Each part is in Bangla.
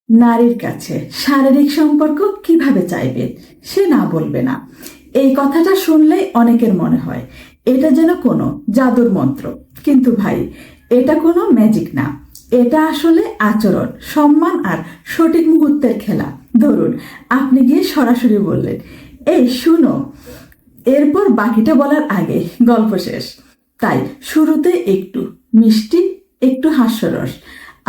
নারীর কাছে শারীরিক সম্পর্ক কিভাবে চাইবেন সে না বলবে না। এই কথাটা শুনলেই অনেকের মনে হয় এটা যেন কোনো জাদুর মন্ত্র। কিন্তু ভাই, এটা কোনো ম্যাজিক না। এটা আসলে আচরণ, সম্মান আর সঠিক মুহূর্তের খেলা। ধরুন, আপনি গিয়ে সরাসরি বললেন, এই শুনো, এরপর বাকিটা বলার আগে গল্প শেষ। তাই শুরুতে একটু মিষ্টি, একটু হাস্যরস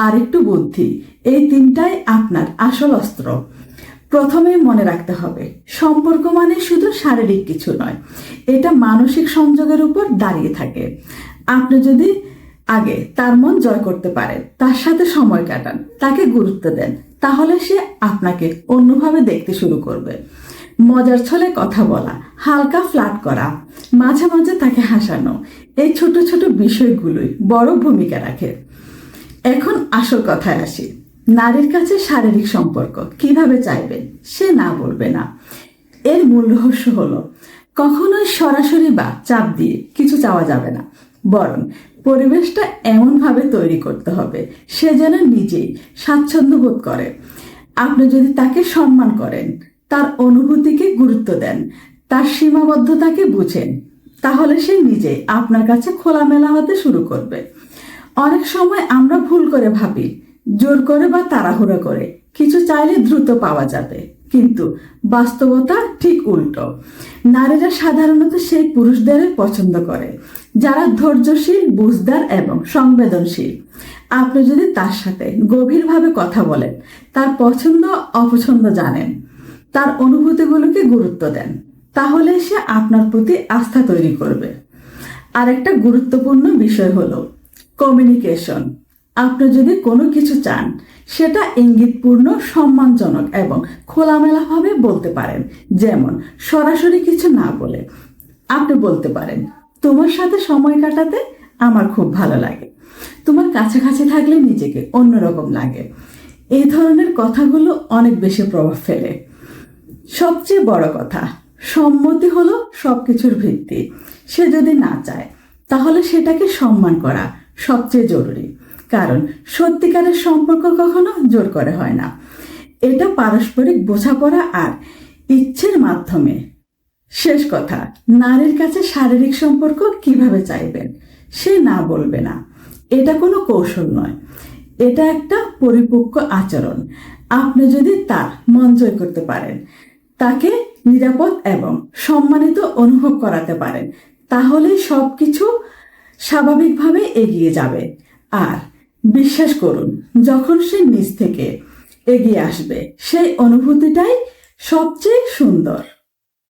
আর একটু বুদ্ধি, এই তিনটাই আপনার আসল অস্ত্র। প্রথমে মনে রাখতে হবে, সম্পর্ক মানে শুধু শারীরিক কিছু নয়, এটা মানসিক সংযোগের উপর দাঁড়িয়ে থাকে। আপনি যদি আগে তার মন জয় করতে পারেন, তার সাথে সময় কাটান, তাকে গুরুত্ব দেন, তাহলে সে আপনাকে অন্যভাবে দেখতে শুরু করবে। মজার ছলে কথা বলা, হালকা ফ্লার্ট করা, মাঝে মাঝে তাকে হাসানো, এই ছোট ছোট বিষয়গুলোই বড় ভূমিকা রাখে। এখন আসল কথায় আসি, নারীর কাছে শারীরিক সম্পর্ক কিভাবে চাইবেন সে না বলবে না। এর মূল রহস্য হলো, কখনোই সরাসরি বা চাপ দিয়ে কিছু চাওয়া যাবে না, বরং পরিবেশটা এমনভাবে তৈরি করতে হবে সে যেন নিজেই স্বাচ্ছন্দ্য বোধ করে। আপনি যদি তাকে সম্মান করেন, তার অনুভূতিকে গুরুত্ব দেন, তার সীমাবদ্ধতাকে বুঝেন, তাহলে সে নিজেই আপনার কাছে খোলামেলা হতে শুরু করবে। অনেক সময় আমরা ভুল করে ভাবি, জোর করে বা তাড়াহুড়ো করে কিছু চাইলে দ্রুত পাওয়া যাবে, কিন্তু বাস্তবতা ঠিক উল্টো। নারীরা সাধারণত সেই পুরুষদেরই পছন্দ করে যারা ধৈর্যশীল, বুঝদার এবং সংবেদনশীল। আপনি যদি তার সাথে গভীরভাবে কথা বলেন, তার পছন্দ অপছন্দ জানেন, তার অনুভূতিগুলোকে গুরুত্ব দেন, তাহলে সে আপনার প্রতি আস্থা তৈরি করবে। আর একটা গুরুত্বপূর্ণ বিষয় হলো কমিউনিকেশন। আপনি যদি কোনো কিছু চান, সেটা ইঙ্গিতপূর্ণ, সম্মানজনক এবং খোলামেলাভাবে বলতে পারেন। যেমন, সরাসরি কিছু না বলে আপনি বলতে পারেন, তোমার সাথে সময় কাটাতে আমার খুব ভালো লাগে, তোমার কাছাকাছি থাকলে নিজেকে অন্যরকম লাগে। এই ধরনের কথাগুলো অনেক বেশি প্রভাব ফেলে। সবচেয়ে বড় কথা, সম্মতি হলো সবকিছুর ভিত্তি। সে যদি না চায়, তাহলে সেটাকে সম্মান করা সবচেয়ে জরুরি। কারণ সত্যিকারের সম্পর্ক কখনো জোর করে হয় না, এটা পারস্পরিক বোঝাপড়া আর ইচ্ছের মাধ্যমে। শেষ কথা, নারীর কাছে শারীরিক সম্পর্ক কিভাবে চাইবেন সে না বলবে না, এটা কোনো কৌশল নয়, এটা একটা পরিপক্ক আচরণ। আপনি যদি তার মন জয় করতে পারেন, তাকে নিরাপদ এবং সম্মানিত অনুভব করাতে পারেন, তাহলে সবকিছু স্বাভাবিকভাবে এগিয়ে যাবে। আর বিশ্বাস করুন, যখন সে নিজ থেকে এগিয়ে আসবে, সেই অনুভূতিটাই সবচেয়ে সুন্দর।